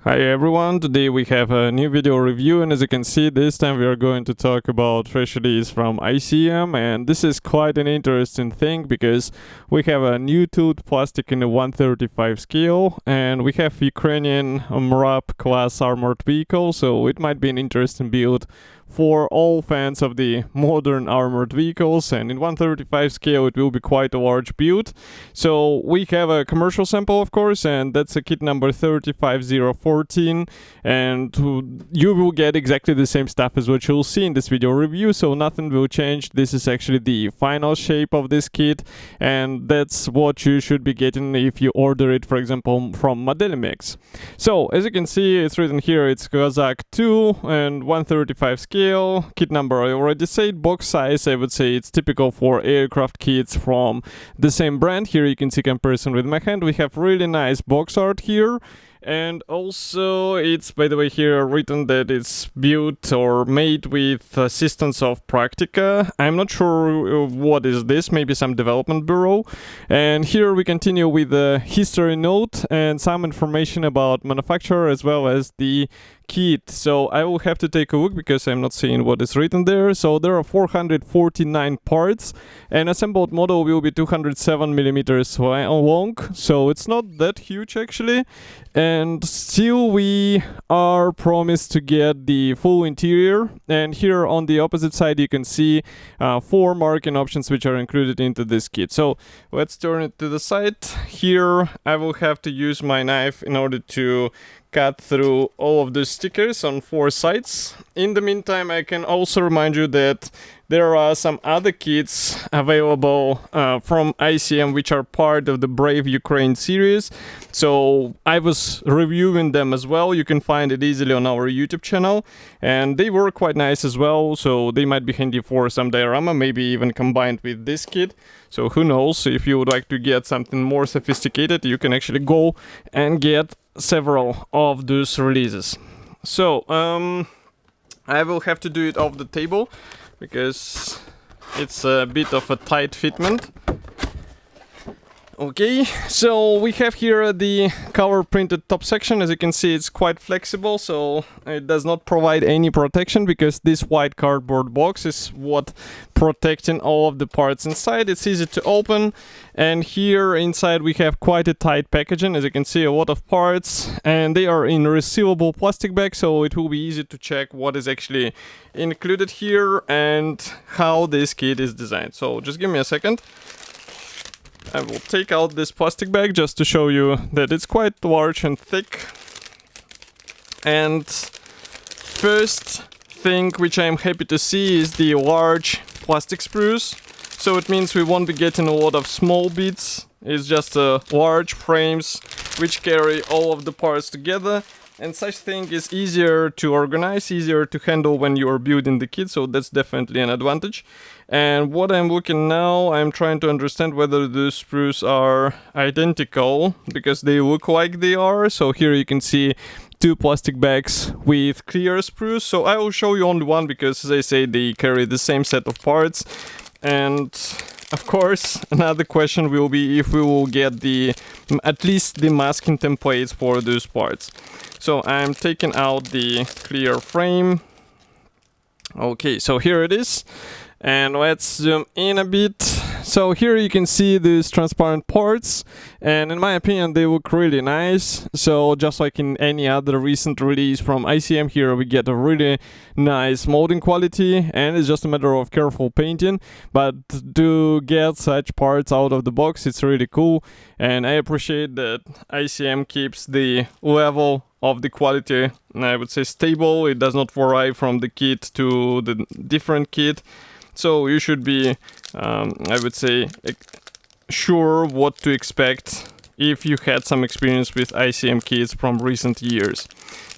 Hi everyone, today we have a new video review, and as you can see, this time we are going to talk about fresh release from ICM, and this is quite an interesting thing because we have a new tooled plastic in a 135 scale, and we have Ukrainian MRAP class armored vehicle, so it might be an interesting build for all fans of the modern armored vehicles, and in 135 scale it will be quite a large build. So we have a commercial sample, of course, and that's a kit number 35014, and you will get exactly the same stuff as what you'll see in this video review, so nothing will change. This is actually the final shape of this kit, and that's what you should be getting if you order it, for example, from Modelimix. So as you can see, it's written here, it's Kozak 2 and 135 scale. Kit number I already said. Box size, I would say it's typical for aircraft kits from the same brand. Here you can see comparison with my hand. We have really nice box art here. And also, it's, by the way, here written that it's built or made with assistance of Practica. I'm not sure what is this, maybe some development bureau. And here we continue with the history note and some information about manufacturer as well as the kit. So I will have to take a look because I'm not seeing what is written there. So there are 449 parts, and assembled model will be 207 millimeters long, so it's not that huge actually. And still we are promised to get the full interior, and here on the opposite side you can see 4 marking options which are included into this kit. So let's turn it to the side. Here I will have to use my knife in order to cut through all of the stickers on 4 sides. In the meantime, I can also remind you that there are some other kits available from ICM which are part of the Brave Ukraine series. So I was reviewing them as well. You can find it easily on our YouTube channel, and they were quite nice as well, so they might be handy for some diorama, maybe even combined with this kit. So who knows, if you would like to get something more sophisticated, you can actually go and get several of those releases. So I will have to do it off the table because it's a bit of a tight fitment. Okay, so we have here the color printed top section. As you can see, it's quite flexible, so it does not provide any protection because this white cardboard box is what protecting all of the parts inside. It's easy to open, and here inside we have quite a tight packaging. As you can see, a lot of parts, and they are in resealable plastic bags, so it will be easy to check what is actually included here and how this kit is designed. So just give me a second. I will take out this plastic bag just to show you that it's quite large and thick. And first thing which I'm happy to see is the large plastic sprues. So it means we won't be getting a lot of small bits. It's just large frames which carry all of the parts together. And such thing is easier to organize, easier to handle when you are building the kit, so that's definitely an advantage. And what I'm looking now, I'm trying to understand whether the sprues are identical, because they look like they are. So here you can see 2 plastic bags with clear sprues. So I will show you only one because, as I say, they carry the same set of parts. And of course, another question will be if we will get at least the masking templates for those parts. So I'm taking out the clear frame. Okay, so here it is. And let's zoom in a bit. So here you can see these transparent parts, and in my opinion they look really nice. So just like in any other recent release from ICM, here we get a really nice molding quality, and it's just a matter of careful painting. But to get such parts out of the box, it's really cool, and I appreciate that ICM keeps the level of the quality, I would say, stable. It does not vary from the kit to the different kit. So you should be, I would say, sure what to expect if you had some experience with ICM kits from recent years.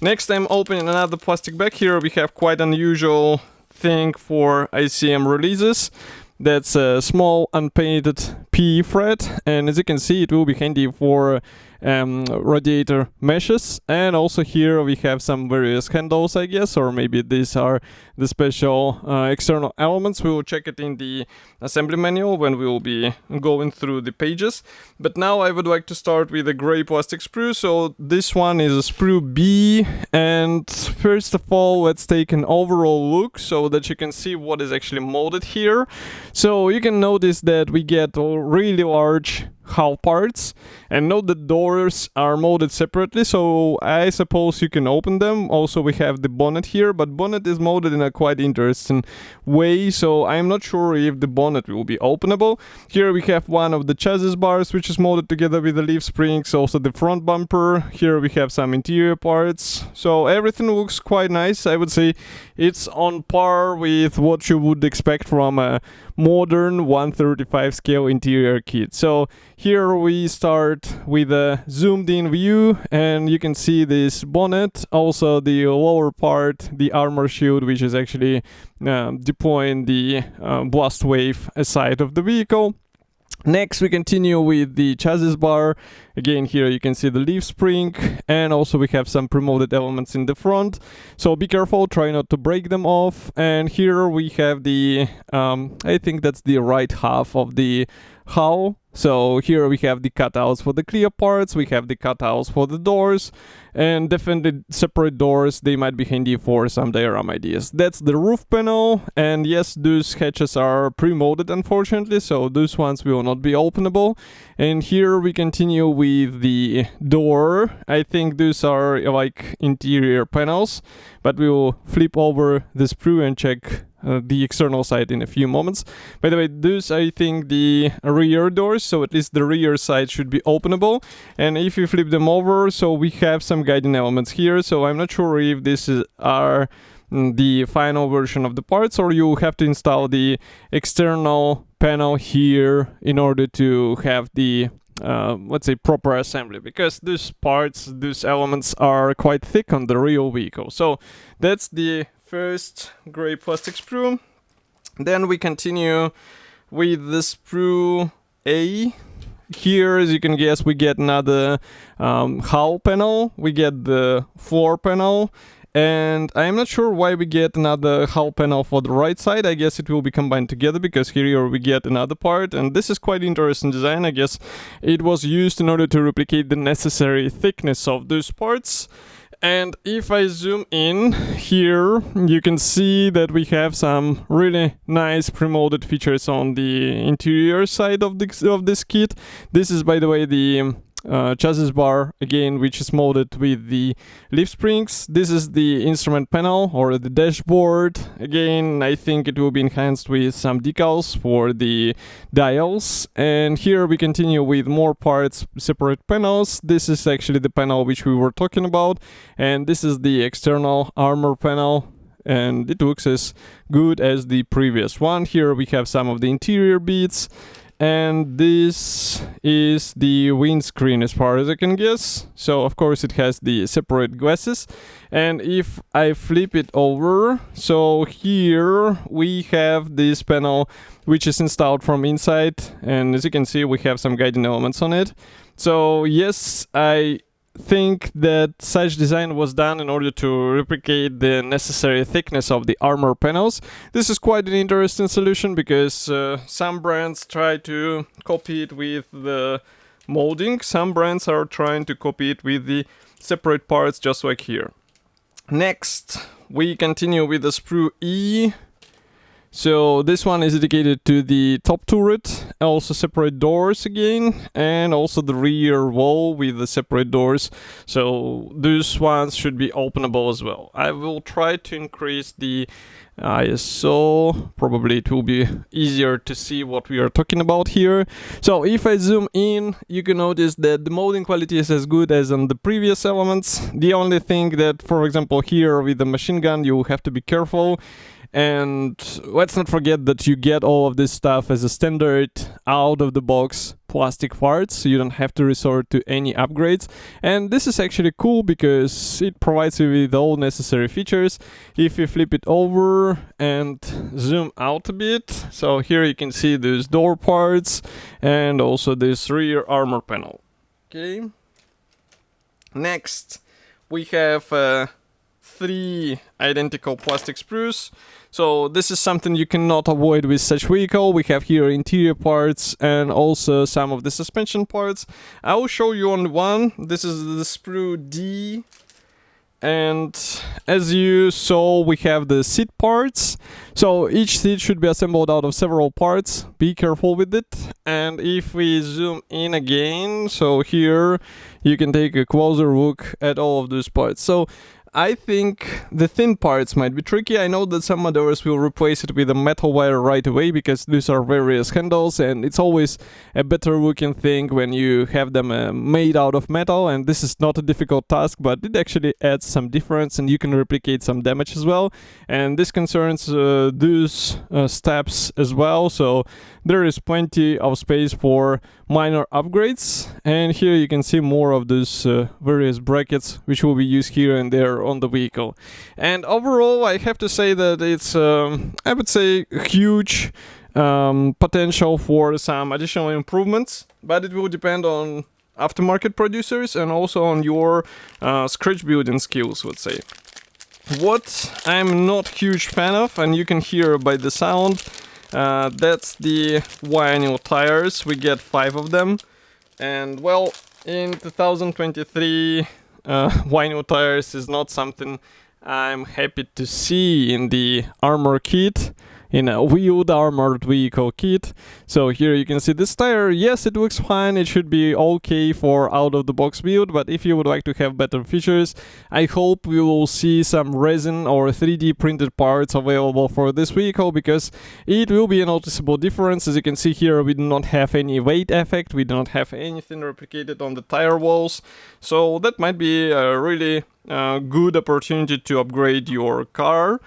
Next, I'm opening another plastic bag. Here we have quite unusual thing for ICM releases. That's a small unpainted PE thread, and as you can see, it will be handy for radiator meshes. And also here we have some various handles, I guess, or maybe these are the special external elements. We will check it in the assembly manual when we will be going through the pages. But now I would like to start with a gray plastic sprue. So this one is a sprue B, and first of all let's take an overall look so that you can see what is actually molded here. So you can notice that we get really large hull parts, and note the doors are molded separately, so I suppose you can open them. Also we have the bonnet here, but bonnet is molded in a quite interesting way, so I'm not sure if the bonnet will be openable. Here we have one of the chassis bars which is molded together with the leaf springs, also the front bumper. Here we have some interior parts, so everything looks quite nice. I would say it's on par with what you would expect from a modern 1/35 scale interior kit. So here we start with a zoomed in view, and you can see this bonnet, also the lower part, the armor shield, which is actually deploying the blast wave side of the vehicle. Next we continue with the chassis bar. Again, here you can see the leaf spring, and also we have some pre-molded elements in the front, so be careful, try not to break them off. And here we have the I think that's the right half of the hull. So here we have the cutouts for the clear parts, we have the cutouts for the doors, and definitely separate doors, they might be handy for some diorama ideas. That's the roof panel, and yes, those hatches are pre-molded unfortunately, so those ones will not be openable. And here we continue with the door. I think those are like interior panels, but we will flip over the sprue and check the external side in a few moments. By the way, those I think the rear doors, so at least the rear side should be openable. And if you flip them over, so we have some guiding elements here, so I'm not sure if this are the final version of the parts, or you have to install the external panel here in order to have the let's say proper assembly, because these parts, these elements are quite thick on the real vehicle. So that's the first gray plastic sprue. Then we continue with the sprue A. Here, as you can guess, we get another hull panel, we get the floor panel, and I'm not sure why we get another hull panel for the right side. I guess it will be combined together, because here we get another part, and this is quite interesting design. I guess it was used in order to replicate the necessary thickness of those parts. And if I zoom in here, you can see that we have some really nice pre-molded features on the interior side of this kit. This is, by the way, the chassis bar again, which is molded with the leaf springs. This is the instrument panel or the dashboard. Again, I think it will be enhanced with some decals for the dials. And here we continue with more parts, separate panels. This is actually the panel which we were talking about, and this is the external armor panel, and it looks as good as the previous one. Here we have some of the interior bits, and this is the windscreen as far as I can guess. So of course it has the separate glasses. And if I flip it over, so here we have this panel which is installed from inside, and as you can see we have some guiding elements on it. So yes, I think that such design was done in order to replicate the necessary thickness of the armor panels. This is quite an interesting solution, because some brands try to copy it with the molding, some brands are trying to copy it with the separate parts, just like here. Next we continue with the sprue E. So this one is dedicated to the top turret, also separate doors again, and also the rear wall with the separate doors. So those ones should be openable as well. I will try to increase the ISO, probably it will be easier to see what we are talking about here. So if I zoom in, you can notice that the molding quality is as good as on the previous elements. The only thing that, for example, here with the machine gun, you have to be careful. And let's not forget that you get all of this stuff as a standard out-of-the-box plastic parts, so you don't have to resort to any upgrades. And this is actually cool because it provides you with all necessary features. If you flip it over and zoom out a bit, so here you can see those door parts and also this rear armor panel. Okay. Next, we have 3 identical plastic sprues. So this is something you cannot avoid with such vehicle. We have here interior parts and also some of the suspension parts. I will show you on one. This is the sprue D. And as you saw, we have the seat parts. So each seat should be assembled out of several parts. Be careful with it. And if we zoom in again, so here you can take a closer look at all of those parts. So I think the thin parts might be tricky. I know that some modders will replace it with a metal wire right away because these are various handles, and it's always a better looking thing when you have them made out of metal, and this is not a difficult task, but it actually adds some difference and you can replicate some damage as well. And this concerns those steps as well, so there is plenty of space for minor upgrades. And here you can see more of those various brackets which will be used here and there on the vehicle. And overall, I have to say that it's I would say huge potential for some additional improvements, but it will depend on aftermarket producers and also on your scratch building skills, let's say. What I'm not huge fan of, and you can hear by the sound, that's the vinyl tires. We get 5 of them, and well, in 2023 vinyl tires is not something I'm happy to see in the armor kit, in a wheeled armored vehicle kit. So here you can see this tire. Yes, it looks fine, it should be okay for out of the box build, but if you would like to have better features, I hope we will see some resin or 3D printed parts available for this vehicle, because it will be a noticeable difference. As you can see here, we do not have any weight effect, we do not have anything replicated on the tire walls, so that might be a really good opportunity to upgrade your car.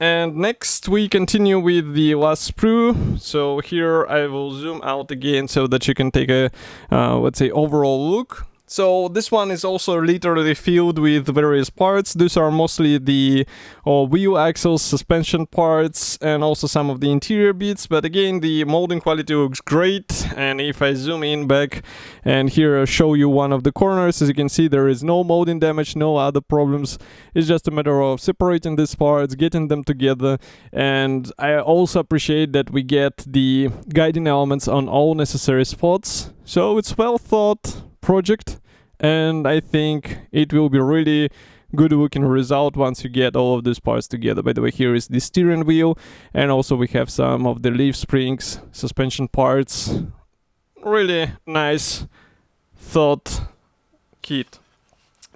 And next we continue with the last sprue. So here I will zoom out again so that you can take a let's say overall look. So this one is also literally filled with various parts. These are mostly the wheel axles, suspension parts, and also some of the interior bits. But again, the molding quality looks great. And if I zoom in back and here I'll show you one of the corners, as you can see, there is no molding damage, no other problems. It's just a matter of separating these parts, getting them together. And I also appreciate that we get the guiding elements on all necessary spots. So it's well thought project, and I think it will be really good looking result once you get all of these parts together. By the way, here is the steering wheel, and also we have some of the leaf springs, suspension parts. Really nice thought kit.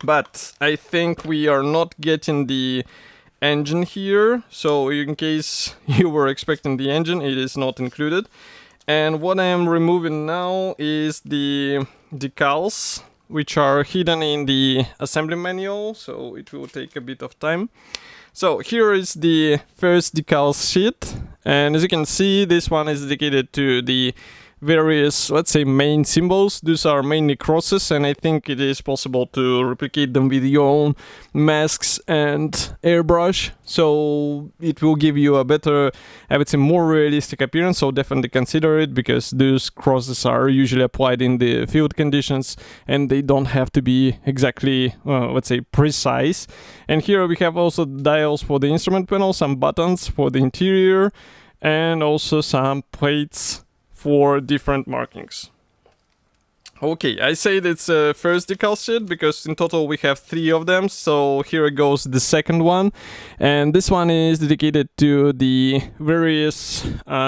But I think we are not getting the engine here, so in case you were expecting the engine, it is not included. And what I am removing now is the decals, which are hidden in the assembly manual, so it will take a bit of time. So here is the first decal sheet, and as you can see, this one is dedicated to the various, let's say, main symbols. These are mainly crosses, and I think it is possible to replicate them with your own masks and airbrush, so it will give you a better, I would say, more realistic appearance. So definitely consider it, because those crosses are usually applied in the field conditions and they don't have to be exactly, let's say, precise. And here we have also dials for the instrument panel, some buttons for the interior, and also some plates for different markings. Okay, I said it's a first decal sheet because in total we have 3 of them. So here goes the second one, and this one is dedicated to the various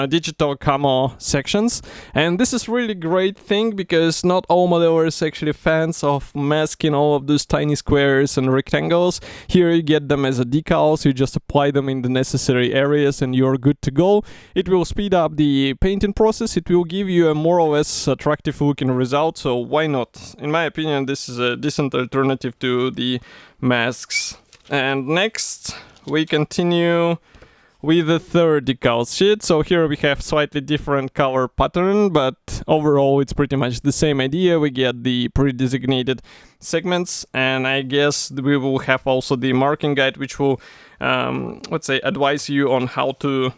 digital camo sections. And this is really great thing because not all modelers are actually fans of masking all of those tiny squares and rectangles. Here you get them as a decal, so you just apply them in the necessary areas and you're good to go. It will speed up the painting process. It will give you a more or less attractive looking result. So why not? In my opinion, this is a decent alternative to the masks. And next, we continue with the third decal sheet. So here we have slightly different color pattern, but overall it's pretty much the same idea. We get the pre-designated segments, and I guess we will have also the marking guide, which will, let's say, advise you on how to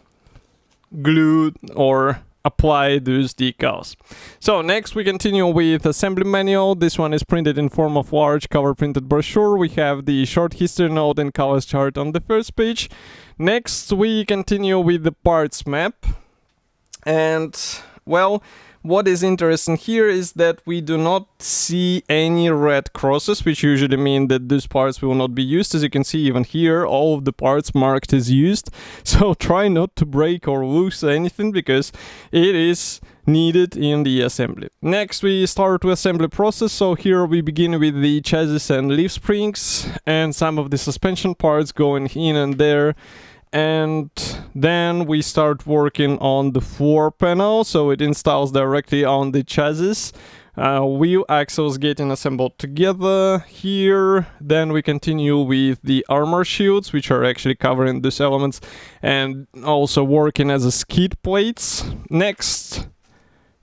glue or apply those decals. So next we continue with assembly manual. This one is printed in form of large cover printed brochure. We have the short history note and colors chart on the first page. Next we continue with the parts map. And well, what is interesting here is that we do not see any red crosses, which usually mean that these parts will not be used. As you can see, even here, all of the parts marked as used. So try not to break or lose anything, because it is needed in the assembly. Next, we start with assembly process. So here we begin with the chassis and leaf springs and some of the suspension parts going in and there. And then we start working on the floor panel, so it installs directly on the chassis. Wheel axles getting assembled together here. Then we continue with the armor shields, which are actually covering these elements and also working as a skid plates. Next,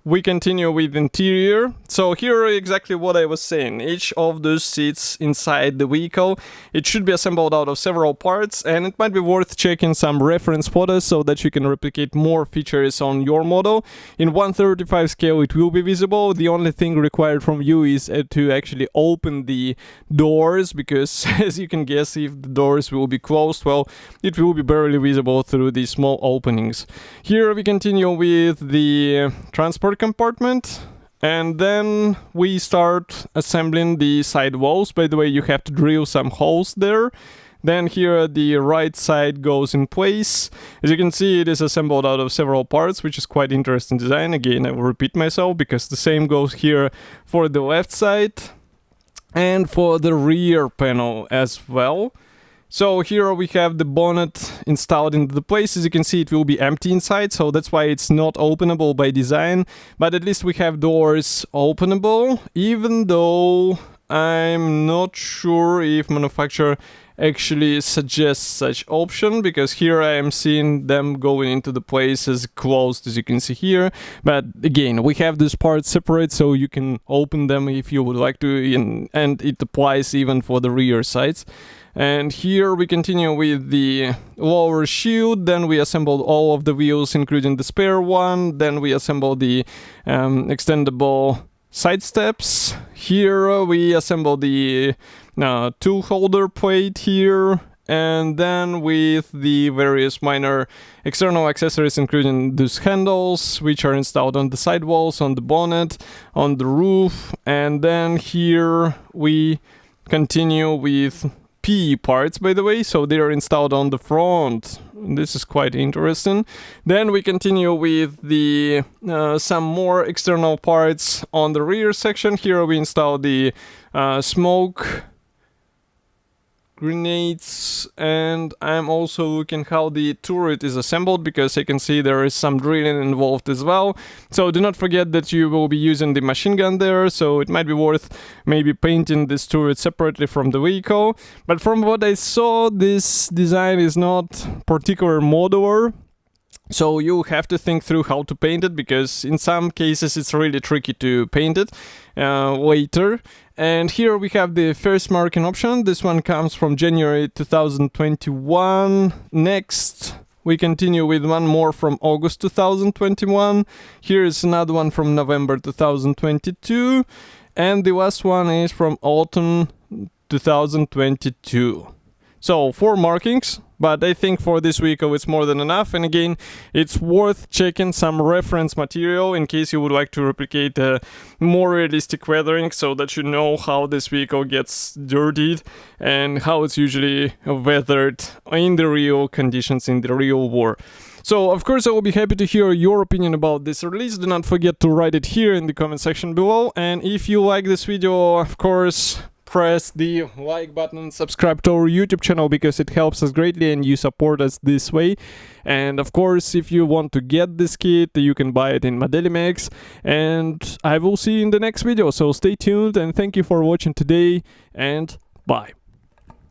we continue with interior. So here exactly what I was saying. Each of those seats inside the vehicle, it should be assembled out of several parts, and it might be worth checking some reference photos so that you can replicate more features on your model. In 1/35 scale it will be visible. The only thing required from you is to actually open the doors, because as you can guess, if the doors will be closed, well, it will be barely visible through these small openings. Here we continue with the transport compartment, and then we start assembling the side walls. By the way, you have to drill some holes there. Then here the right side goes in place. As you can see, it is assembled out of several parts, which is quite interesting design. Again, I will repeat myself because the same goes here for the left side and for the rear panel as well. So here we have the bonnet installed into the place. As you can see, it will be empty inside, so that's why it's not openable by design. But at least we have doors openable, even though I'm not sure if manufacturer actually suggests such option, because here I am seeing them going into the place as closed, as you can see here. But again, we have this part separate, so you can open them if you would like to, and it applies even for the rear sides. And here we continue with the lower shield. Then we assembled all of the wheels, including the spare one. Then we assemble the extendable side steps. Here we assemble the tool holder plate here. And then with the various minor external accessories, including these handles, which are installed on the sidewalls, on the bonnet, on the roof. And then here we continue with PE parts, by the way, so they are installed on the front. This is quite interesting. Then we continue with the some more external parts on the rear section. Here we install the smoke grenades, and I'm also looking how the turret is assembled, because I can see there is some drilling involved as well. So do not forget that you will be using the machine gun there, so it might be worth maybe painting this turret separately from the vehicle. But from what I saw, this design is not particularly modular. So you have to think through how to paint it, because in some cases it's really tricky to paint it later. And here we have the first marking option. This one comes from January 2021. Next, we continue with one more from August 2021. Here is another one from November 2022. And the last one is from autumn 2022. So 4 markings, but I think for this vehicle it's more than enough. And again, it's worth checking some reference material in case you would like to replicate a more realistic weathering, so that you know how this vehicle gets dirtied and how it's usually weathered in the real conditions, in the real war. So, of course, I will be happy to hear your opinion about this release. Do not forget to write it here in the comment section below. And if you like this video, of course, press the like button and subscribe to our YouTube channel, because it helps us greatly and you support us this way. And of course, if you want to get this kit, you can buy it in Modelimex. And I will see you in the next video. So stay tuned and thank you for watching today, and bye.